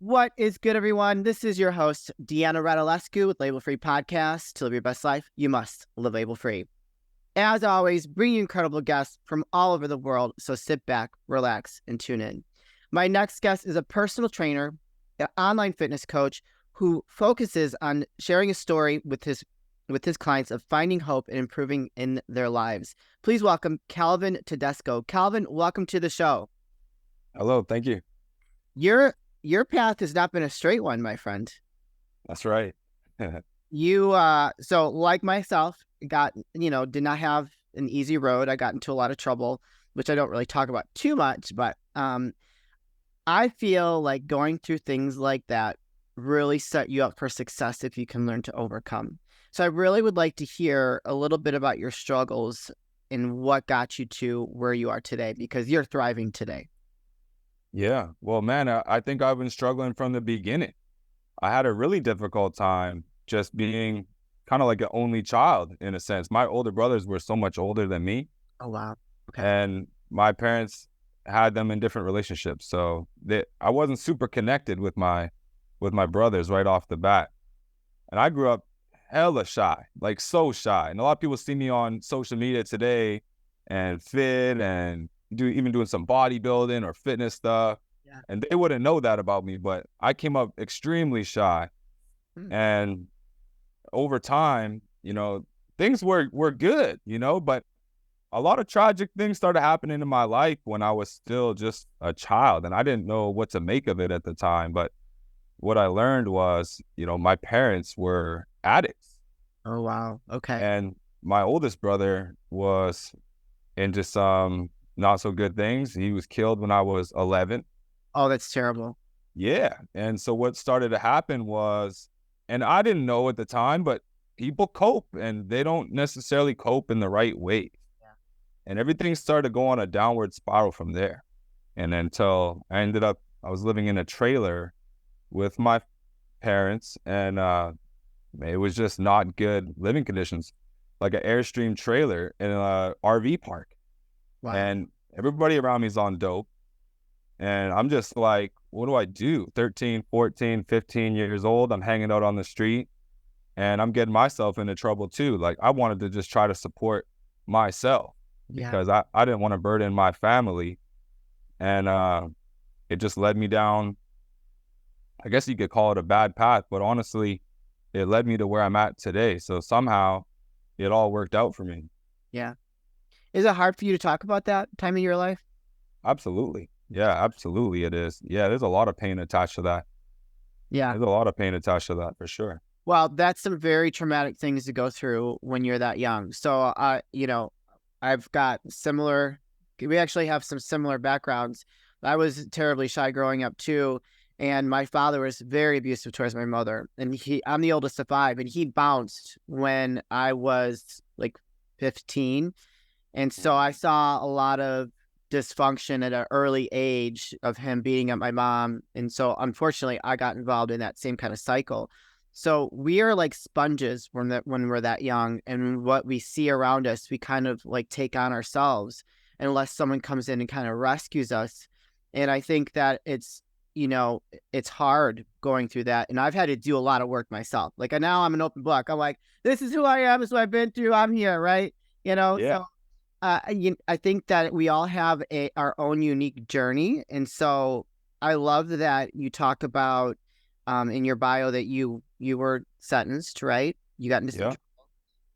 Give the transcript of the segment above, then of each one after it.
What is good, everyone? This is your host, Deanna Radulescu with Label Free Podcast. To live your best life, you must live label free. As always, bring you incredible guests from all over the world, so sit back, relax, and tune in. My next guest is a personal trainer, an online fitness coach who focuses on sharing a story with his clients of finding hope and improving in their lives. Please welcome Calvin Tedesco. Calvin, welcome to the show. Hello, thank you. Your path has not been a straight one, my friend. That's right. You, so like myself, did not have an easy road. I got into a lot of trouble, which I don't really talk about too much, but I feel like going through things like that really set you up for success if you can learn to overcome. So I really would like to hear a little bit about your struggles and what got you to where you are today, because you're thriving today. Yeah. Well, man, I think I've been struggling from the beginning. I had a really difficult time just being kind of like an only child in a sense. My older brothers were so much older than me. Oh, wow. Okay. And my parents had them in different relationships. So I wasn't super connected with my brothers right off the bat. And I grew up hella shy, like so shy. And a lot of people see me on social media today and fit and doing some bodybuilding or fitness stuff. Yeah. And they wouldn't know that about me, but I came up extremely shy. And over time, things were good, but a lot of tragic things started happening in my life when I was still just a child, and I didn't know what to make of it at the time. But what I learned was, my parents were addicts. Oh, wow. Okay. And my oldest brother was into some not so good things. He was killed when I was 11. Oh, that's terrible. Yeah. And so what started to happen was, and I didn't know at the time, but people cope and they don't necessarily cope in the right way. Yeah. And everything started to go on a downward spiral from there. And until I was living in a trailer with my parents, and it was just not good living conditions, like an Airstream trailer in a RV park. Wow. And everybody around me is on dope. And I'm just like, what do I do? 13, 14, 15 years old. I'm hanging out on the street and I'm getting myself into trouble too. Like I wanted to just try to support myself because I didn't want to burden my family. And it just led me down, I guess you could call it a bad path, but honestly, it led me to where I'm at today. So somehow it all worked out for me. Yeah. Is it hard for you to talk about that time in your life? Absolutely. Yeah, absolutely it is. Yeah, there's a lot of pain attached to that. Yeah. There's a lot of pain attached to that for sure. Well, that's some very traumatic things to go through when you're that young. So, I've got we actually have some similar backgrounds. I was terribly shy growing up too. And my father was very abusive towards my mother. And I'm the oldest of 5, and he bounced when I was like 15. And so I saw a lot of dysfunction at an early age of him beating up my mom. And so unfortunately, I got involved in that same kind of cycle. So we are like sponges when we're that young, and what we see around us, we kind of like take on ourselves unless someone comes in and kind of rescues us. And I think that it's hard going through that. And I've had to do a lot of work myself. Like now I'm an open book. I'm like, this is who I am. This is what I've been through. I'm here. Right. Yeah. So I think that we all have our own unique journey. And so I love that you talk about in your bio that you were sentenced, right? You got into some trouble.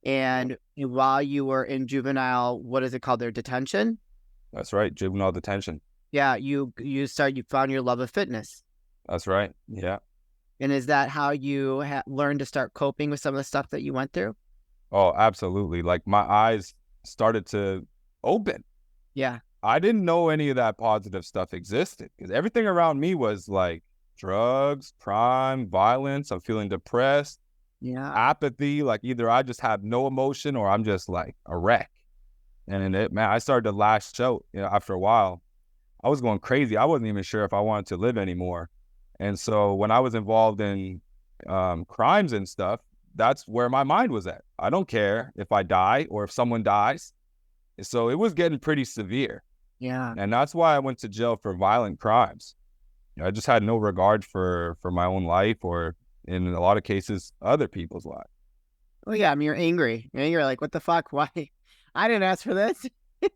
And while you were in juvenile, what is it called there? Detention? That's right. Juvenile detention. Yeah. You found your love of fitness. That's right. Yeah. And is that how you learned to start coping with some of the stuff that you went through? Oh, absolutely. Like my eyes started to open. Yeah. I didn't know any of that positive stuff existed because everything around me was like drugs, crime, violence. I'm feeling depressed. Yeah. Apathy. Like either I just have no emotion or I'm just like a wreck. And I started to lash out. After a while, I was going crazy. I wasn't even sure if I wanted to live anymore. And so when I was involved in crimes and stuff, that's where my mind was at. I don't care if I die or if someone dies. So it was getting pretty severe. Yeah. And that's why I went to jail for violent crimes. I just had no regard for my own life, or in a lot of cases, other people's lives. Oh yeah, I mean, you're angry. You're angry, like, what the fuck? Why? I didn't ask for this.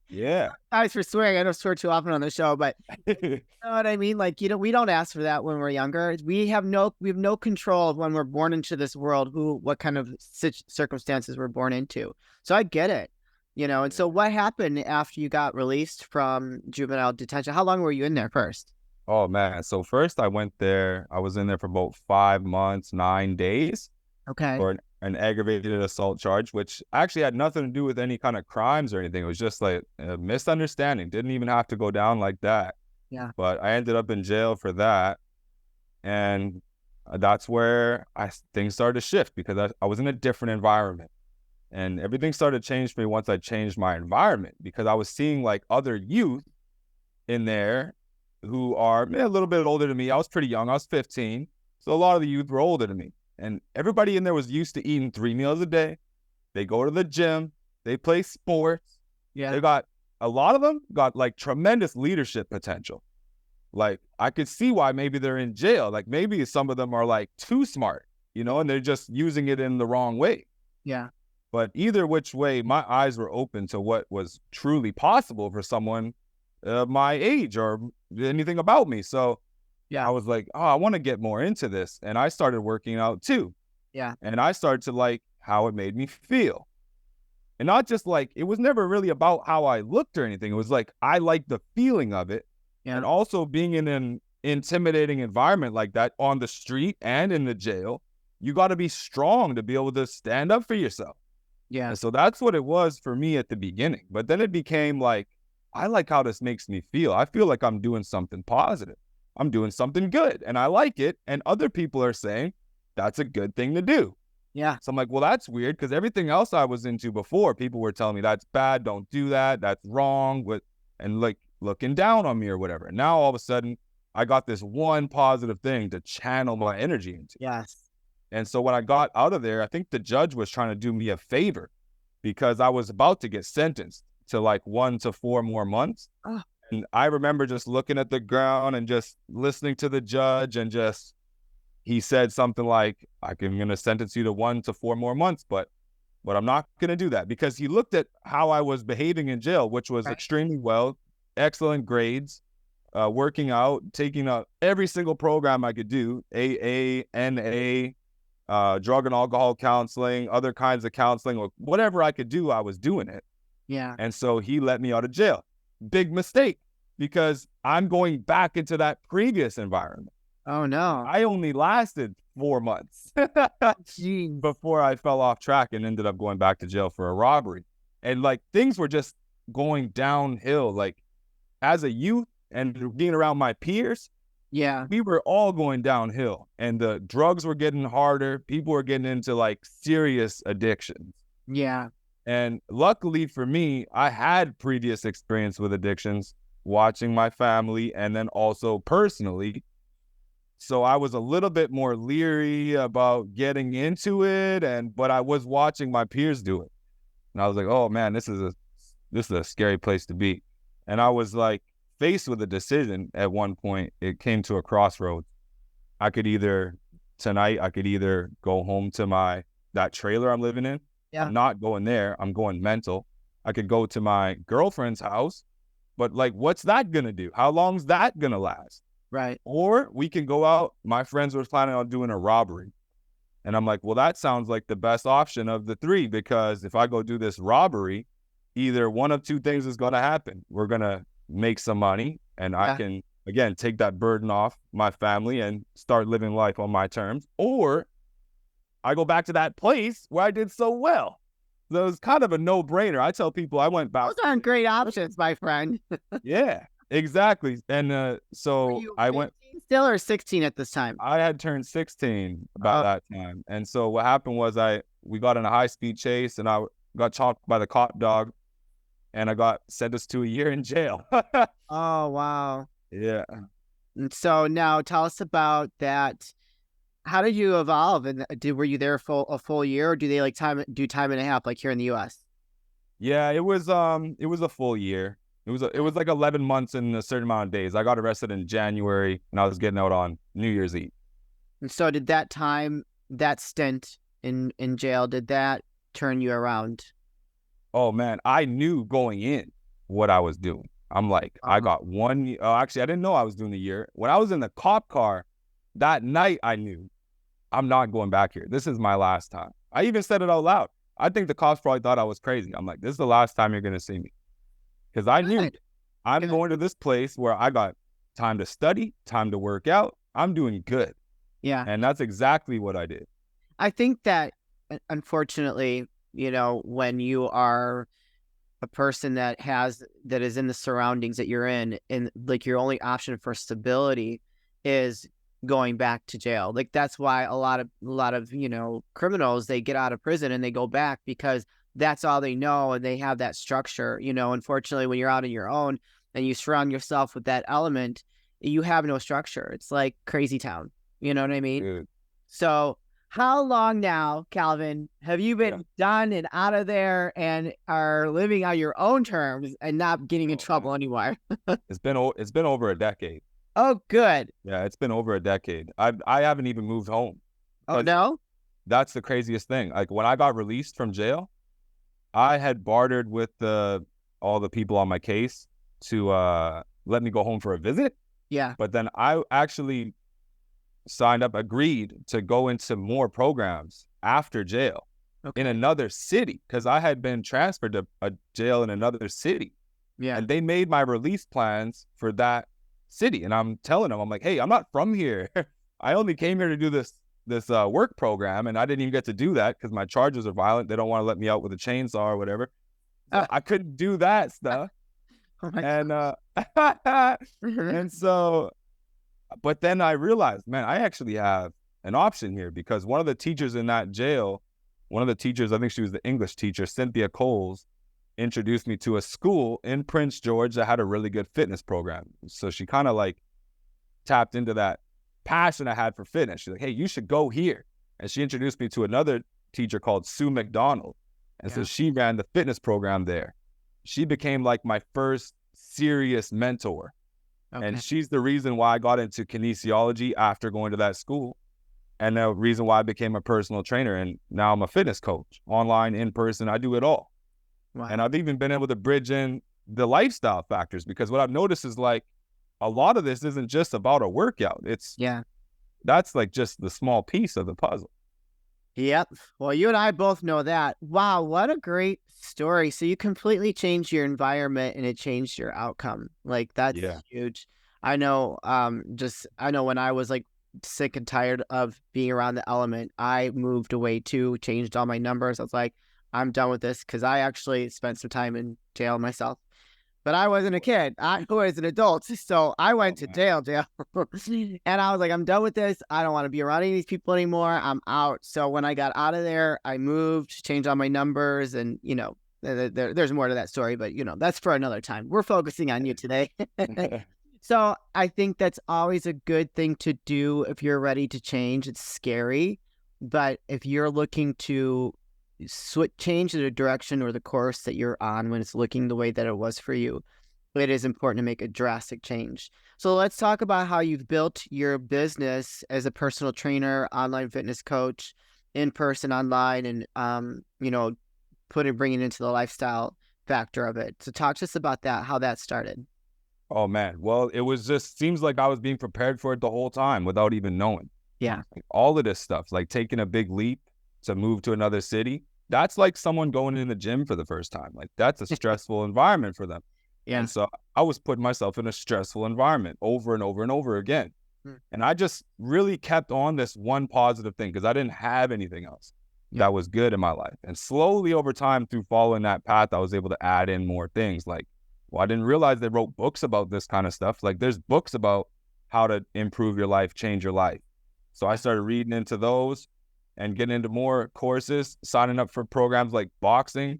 Yeah. Guys, for swearing. I don't swear too often on the show, but you know what I mean? Like, we don't ask for that when we're younger. We have no control of when we're born into this world, what kind of circumstances we're born into. So I get it, And so what happened after you got released from juvenile detention? How long were you in there first? Oh man. So first I went there, I was in there for about 5 months, 9 days Okay. for an aggravated assault charge, which actually had nothing to do with any kind of crimes or anything. It was just like a misunderstanding. Didn't even have to go down like that. Yeah. But I ended up in jail for that. And that's where things started to shift, because I was in a different environment. And everything started to change for me once I changed my environment, because I was seeing like other youth in there who are a little bit older than me. I was pretty young. I was 15. So a lot of the youth were older than me. And everybody in there was used to eating 3 meals a day. They go to the gym. They play sports. Yeah. A lot of them got like tremendous leadership potential. Like, I could see why maybe they're in jail. Like, maybe some of them are like too smart, and they're just using it in the wrong way. Yeah. But either which way, my eyes were open to what was truly possible for someone my age or anything about me. So Yeah. I was like, oh, I want to get more into this. And I started working out too. Yeah. And I started to like how it made me feel. And not just like, it was never really about how I looked or anything. It was like, I liked the feeling of it. Yeah. And also being in an intimidating environment like that on the street and in the jail, you got to be strong to be able to stand up for yourself. Yeah. And so that's what it was for me at the beginning. But then it became like, I like how this makes me feel. I feel like I'm doing something positive. I'm doing something good and I like it. And other people are saying that's a good thing to do. Yeah. So I'm like, well, that's weird, because everything else I was into before, people were telling me that's bad, don't do that, that's wrong, and like looking down on me or whatever. And now all of a sudden, I got this one positive thing to channel my energy into. Yes. And so when I got out of there, I think the judge was trying to do me a favor, because I was about to get sentenced to like 1 to 4 more months. Oh. And I remember just looking at the ground and just listening to the judge, and he said something like, I'm going to sentence you to 1 to 4 more months, but I'm not going to do that, because he looked at how I was behaving in jail, which was extremely well, excellent grades, working out, taking every single program I could do, AA, NA, drug and alcohol counseling, other kinds of counseling, or whatever I could do, I was doing it. Yeah. And so he let me out of jail. Big mistake, because I'm going back into that previous environment. Oh no. I only lasted 4 months before I fell off track and ended up going back to jail for a robbery. And like, things were just going downhill. Like, as a youth and being around my peers, yeah, we were all going downhill, and the drugs were getting harder. People were getting into like serious addictions. Yeah. And luckily for me, I had previous experience with addictions, watching my family and then also personally. So I was a little bit more leery about getting into it, but I was watching my peers do it. And I was like, oh man, this is a scary place to be. And I was like faced with a decision at one point. It came to a crossroads. Tonight I could either go home to that trailer I'm living in. Yeah. I'm not going there. I'm going mental. I could go to my girlfriend's house, but like, what's that going to do? How long's that going to last? Right. Or we can go out. My friends were planning on doing a robbery. And I'm like, well, that sounds like the best option of the three, because if I go do this robbery, either one of two things is going to happen. We're going to make some money, and I can, again, take that burden off my family and start living life on my terms. Or I go back to that place where I did so well. So it was kind of a no-brainer. I tell people I went back. Those aren't great options, my friend. Yeah, exactly. And so I went. Still or 16 at this time? I had turned 16 about that time. And so what happened was we got in a high-speed chase, and I got chopped by the cop dog, and I got sentenced to a year in jail. Oh, wow. Yeah. And so now tell us about that. How did you evolve? And were you there a full year, or do they like time and a half like here in the US? Yeah, it was a full year. It was like 11 months and a certain amount of days. I got arrested in January, and I was getting out on New Year's Eve. And so did that stint in jail, did that turn you around? Oh man, I knew going in what I was doing. I'm like, I got actually, I didn't know I was doing the year. When I was in the cop car that night, I knew I'm not going back here. This is my last time. I even said it out loud. I think the cops probably thought I was crazy. I'm like, this is the last time you're going to see me. Because I knew I'm going to this place where I got time to study, time to work out. I'm doing good. Yeah. And that's exactly what I did. I think that, unfortunately, when you are a person that is in the surroundings that you're in, and like your only option for stability is going back to jail. Like that's why a lot of criminals, they get out of prison and they go back because that's all they know, and they have that structure. Unfortunately, when you're out on your own and you surround yourself with that element, you have no structure. It's like crazy town. You know what I mean? Dude. So how long now, Calvin, have you been done and out of there and are living on your own terms and not getting in trouble anymore? It's been over a decade. Oh, good. Yeah, it's been over a decade. I haven't even moved home. Oh, no? That's the craziest thing. Like when I got released from jail, I had bartered with all the people on my case to let me go home for a visit. Yeah. But then I actually agreed to go into more programs after jail in another city, because I had been transferred to a jail in another city. Yeah. And they made my release plans for that city. And I'm telling them, I'm like, hey, I'm not from here. I only came here to do this work program, and I didn't even get to do that because my charges are violent. They don't want to let me out with a chainsaw or whatever. So I couldn't do that stuff. Oh my God. And so, but then I realized, man, I actually have an option here, because one of the teachers in that jail, I think she was the English teacher, Cynthia Coles, introduced me to a school in Prince George that had a really good fitness program. So she kind of like tapped into that passion I had for fitness. She's like, hey, you should go here. And she introduced me to another teacher called Sue McDonald. And so she ran the fitness program there. She became like my first serious mentor. And she's the reason why I got into kinesiology after going to that school. And the reason why I became a personal trainer. And now I'm a fitness coach, online, in person. I do it all. Wow. And I've even been able to bridge in the lifestyle factors, because what I've noticed is like a lot of this isn't just about a workout. That's like just the small piece of the puzzle. Yep. Well, you and I both know that. Wow, what a great story. So you completely changed your environment and it changed your outcome. Like that's huge. I know, I know when I was like sick and tired of being around the element, I moved away too, changed all my numbers. I was like, I'm done with this, because I actually spent some time in jail myself. But I wasn't a kid. I was an adult. So I went to jail. And I was like, I'm done with this. I don't want to be around any of these people anymore. I'm out. So when I got out of there, I moved, changed all my numbers. And, there's more to that story. But, that's for another time. We're focusing on you today. So I think that's always a good thing to do if you're ready to change. It's scary. But if you're looking to change the direction or the course that you're on when it's looking the way that it was for you, it is important to make a drastic change. So let's talk about how you've built your business as a personal trainer, online fitness coach, in person, online, and bringing into the lifestyle factor of it. So talk to us about that, how that started. Oh man, well, it was just seems like I was being prepared for it the whole time without even knowing. Yeah, like all of this stuff, like taking a big leap to move to another city. That's like someone going in the gym for the first time. Like that's a stressful environment for them. Yeah. And so I was putting myself in a stressful environment over and over and over again. And I just really kept on this one positive thing, because I didn't have anything else that was good in my life. And slowly over time, through following that path, I was able to add in more things. Like, well, I didn't realize they wrote books about this kind of stuff. Like there's books about how to improve your life, change your life. So I started reading into those and getting into more courses, signing up for programs like boxing.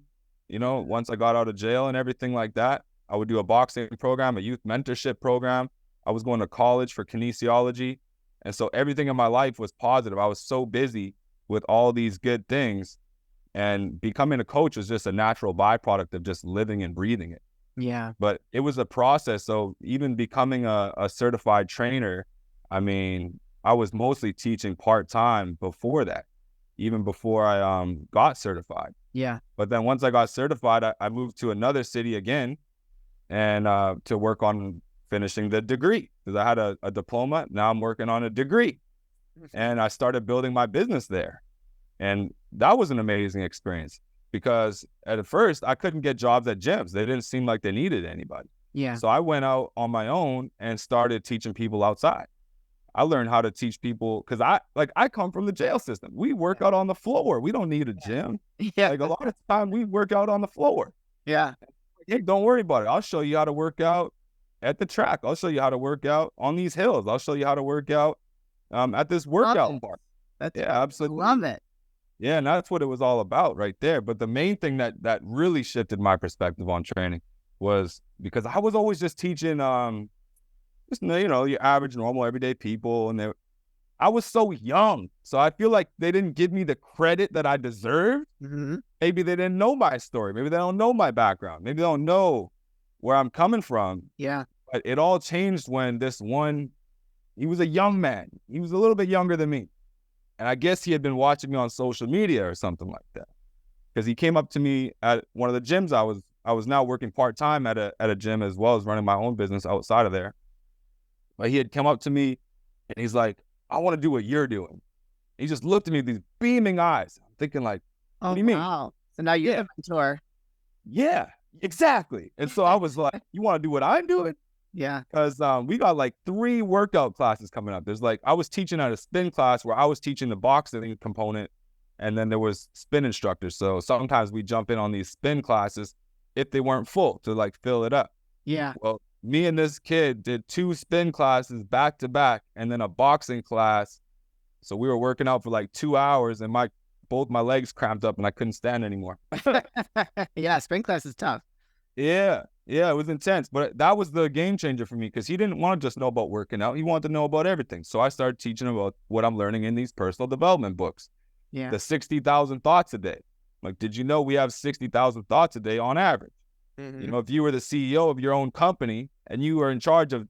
Once I got out of jail and everything like that, I would do a boxing program, a youth mentorship program. I was going to college for kinesiology. And so everything in my life was positive. I was so busy with all these good things, and becoming a coach was just a natural byproduct of just living and breathing it. Yeah. But it was a process. So even becoming a certified trainer, I mean, I was mostly teaching part-time before that, even before I got certified. Yeah. But then once I got certified, I moved to another city again and to work on finishing the degree, because I had a diploma. Now I'm working on a degree. And I started building my business there. And that was an amazing experience, because at first I couldn't get jobs at gyms. They didn't seem like they needed anybody. Yeah. So I went out on my own and started teaching people outside. I learned how to teach people, because I come from the jail system. We work out on the floor. We don't need a gym. Yeah. Like a lot of time we work out on the floor. Yeah. Hey, don't worry about it. I'll show you how to work out at the track. I'll show you how to work out on these hills. I'll show you how to work out at this workout park. Yeah, absolutely. Love it. Yeah, and that's what it was all about right there. But the main thing that really shifted my perspective on training was because I was always just teaching just, your average, normal, everyday people, and I was so young. So I feel like they didn't give me the credit that I deserved. Mm-hmm. Maybe they didn't know my story. Maybe they don't know my background. Maybe they don't know where I'm coming from. Yeah. But it all changed when this one, he was a young man. He was a little bit younger than me. And I guess he had been watching me on social media or something like that. Because he came up to me at one of the gyms. I was now working part-time at a gym, as well as running my own business outside of there. But he had come up to me and he's like, I want to do what you're doing. He just looked at me with these beaming eyes. I'm thinking like, what do you mean? Wow. So now you're the mentor. Yeah, exactly. And so I was like, you want to do what I'm doing? Yeah. Because we got like 3 workout classes coming up. There's like, I was teaching at a spin class where I was teaching the boxing component, and then there was spin instructors. So sometimes we jump in on these spin classes if they weren't full, to like fill it up. Yeah. Well, me and this kid did 2 spin classes back to back, and then a boxing class. So we were working out for like 2 hours, and both my legs cramped up and I couldn't stand anymore. Yeah, spin class is tough. Yeah, it was intense, but that was the game changer for me, because he didn't want to just know about working out. He wanted to know about everything. So I started teaching him about what I'm learning in these personal development books. Yeah. The 60,000 thoughts a day. Like, did you know we have 60,000 thoughts a day on average? Mm-hmm. If you were the CEO of your own company and you were in charge of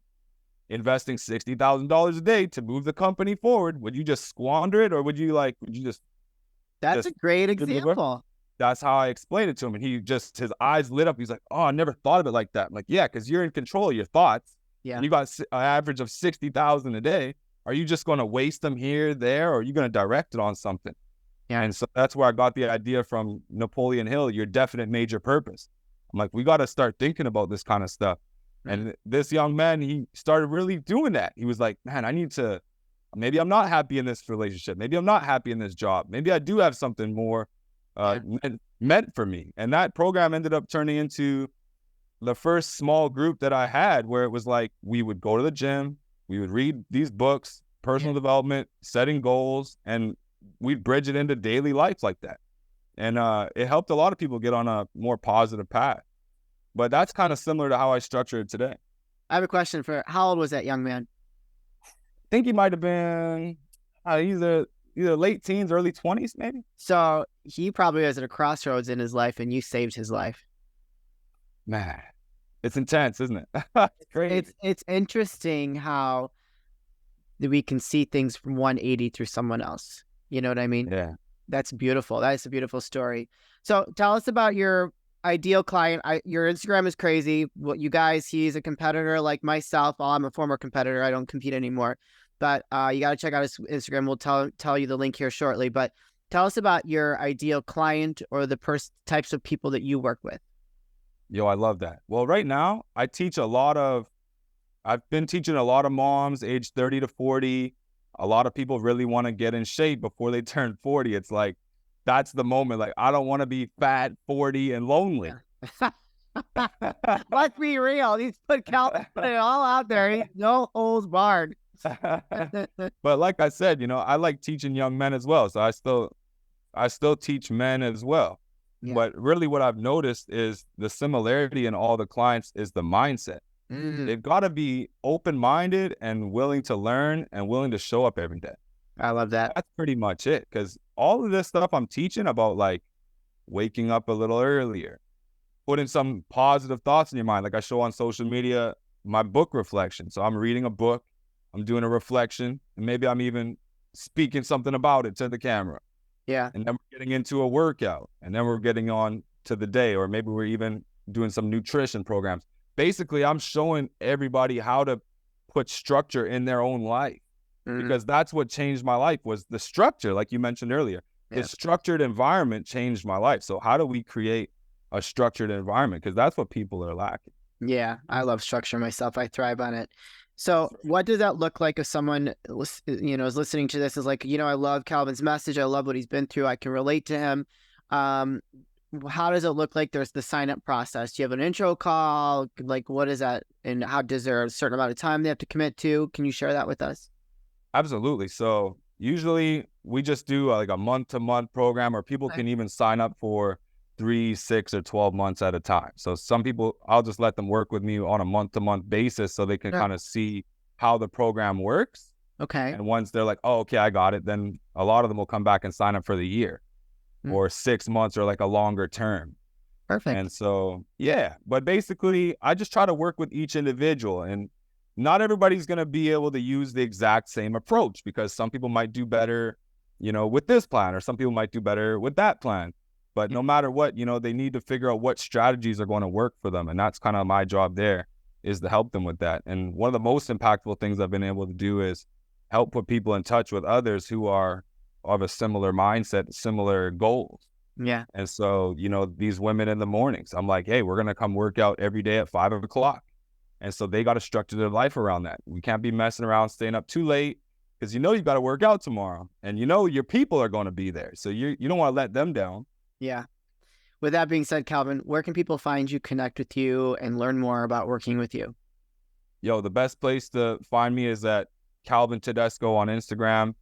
investing $60,000 a day to move the company forward, would you just squander it, or would you just? That's a great example. That's how I explained it to him. And his eyes lit up. He's like, oh, I never thought of it like that. I'm like, yeah, because you're in control of your thoughts. Yeah. And you got an average of 60,000 a day. Are you just going to waste them here, there, or are you going to direct it on something? Yeah. And so that's where I got the idea from Napoleon Hill, your definite major purpose. I'm like, we got to start thinking about this kind of stuff. And this young man, he started really doing that. He was like, man, maybe I'm not happy in this relationship. Maybe I'm not happy in this job. Maybe I do have something more meant for me. And that program ended up turning into the first small group that I had, where it was like, we would go to the gym, we would read these books, personal development, setting goals, and we'd bridge it into daily life like that. And it helped a lot of people get on a more positive path. But that's kind of similar to how I structure it today. I have a question for, how old was that young man? I think he might have been either late teens, early 20s, maybe. So he probably was at a crossroads in his life, and you saved his life. Man, it's intense, isn't it? It's crazy. It's interesting how we can see things from 180 through someone else. You know what I mean? Yeah. That's beautiful. That is a beautiful story. So tell us about your ideal client. Your Instagram is crazy. What you guys, he's a competitor like myself. Well, I'm a former competitor. I don't compete anymore. But you got to check out his Instagram. We'll tell you the link here shortly. But tell us about your ideal client, or the types of people that you work with. Yo, I love that. Well, right now, I've been teaching a lot of moms aged 30 to 40. A lot of people really want to get in shape before they turn 40. It's like, that's the moment. Like, I don't want to be fat, 40, and lonely. Yeah. Let's be real. He's Calvin put it all out there. He's no holds barred. But like I said, I like teaching young men as well. So I still teach men as well. Yeah. But really what I've noticed is the similarity in all the clients is the mindset. Mm-hmm. They've got to be open-minded and willing to learn and willing to show up every day. I love that. That's pretty much it. Because all of this stuff I'm teaching about, like waking up a little earlier, putting some positive thoughts in your mind. Like I show on social media, my book reflection. So I'm reading a book, I'm doing a reflection, and maybe I'm even speaking something about it to the camera. Yeah. And then we're getting into a workout, and then we're getting on to the day, or maybe we're even doing some nutrition programs. Basically, I'm showing everybody how to put structure in their own life, because that's what changed my life, was the structure, like you mentioned earlier. The structured environment changed my life. So how do we create a structured environment? Because that's what people are lacking. Yeah, I love structure myself. I thrive on it. So what does that look like if someone, is listening to this, is like, I love Calvin's message. I love what he's been through. I can relate to him. How does it look like there's the sign up process? Do you have an intro call? Like, what is that? And how does there a certain amount of time they have to commit to? Can you share that with us? Absolutely. So usually we just do like a month-to-month program, or people can even sign up for 3, 6, or 12 months at a time. So some people, I'll just let them work with me on a month-to-month basis so they can kind of see how the program works. Okay. And once they're like, oh, okay, I got it, then a lot of them will come back and sign up for the year or 6 months, or like a longer term. Perfect. And so, but basically I just try to work with each individual, and not everybody's going to be able to use the exact same approach, because some people might do better, with this plan, or some people might do better with that plan. But no matter what, they need to figure out what strategies are going to work for them. And that's kind of my job there, is to help them with that. And one of the most impactful things I've been able to do is help put people in touch with others who are of a similar mindset, similar goals. Yeah. And so, these women in the mornings, I'm like, hey, we're going to come work out every day at 5 o'clock. And so they got to structure their life around that. We can't be messing around, staying up too late, because you got to work out tomorrow, and your people are going to be there. So you don't want to let them down. Yeah. With that being said, Calvin, where can people find you, connect with you, and learn more about working with you? The best place to find me is at Calvin Tedesco on Instagram.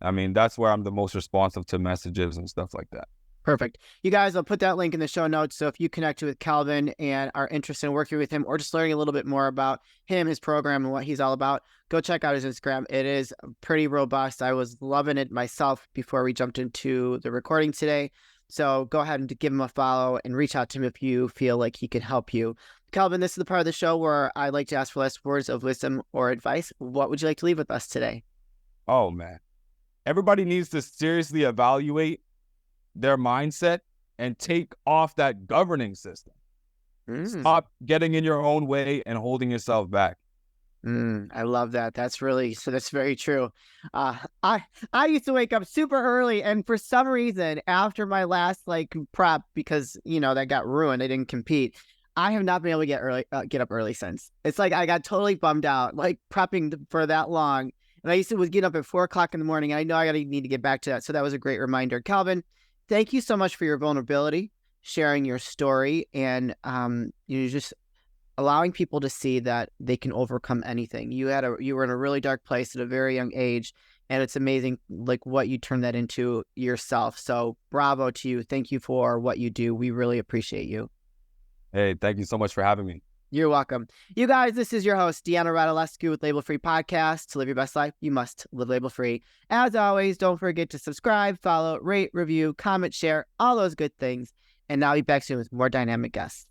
I mean, that's where I'm the most responsive to messages and stuff like that. Perfect. You guys, I'll put that link in the show notes. So if you connect with Calvin and are interested in working with him, or just learning a little bit more about him, his program, and what he's all about, go check out his Instagram. It is pretty robust. I was loving it myself before we jumped into the recording today. So go ahead and give him a follow and reach out to him if you feel like he can help you. Calvin, this is the part of the show where I like to ask for last words of wisdom or advice. What would you like to leave with us today? Oh, man. Everybody needs to seriously evaluate their mindset and take off that governing system. Stop getting in your own way and holding yourself back. I love that. That's very true. I used to wake up super early, and for some reason, after my last prep, because that got ruined, I didn't compete. I have not been able to get up early since. It's like I got totally bummed out, prepping for that long. And I used to get up at 4 o'clock in the morning. And I know I need to get back to that. So that was a great reminder. Calvin, thank you so much for your vulnerability, sharing your story, and just allowing people to see that they can overcome anything. You were in a really dark place at a very young age, and it's amazing what you turned that into yourself. So bravo to you. Thank you for what you do. We really appreciate you. Hey, thank you so much for having me. You're welcome. You guys, this is your host, Deanna Radulescu with Label Free Podcast. To live your best life, you must live label free. As always, don't forget to subscribe, follow, rate, review, comment, share, all those good things. And now I'll be back soon with more dynamic guests.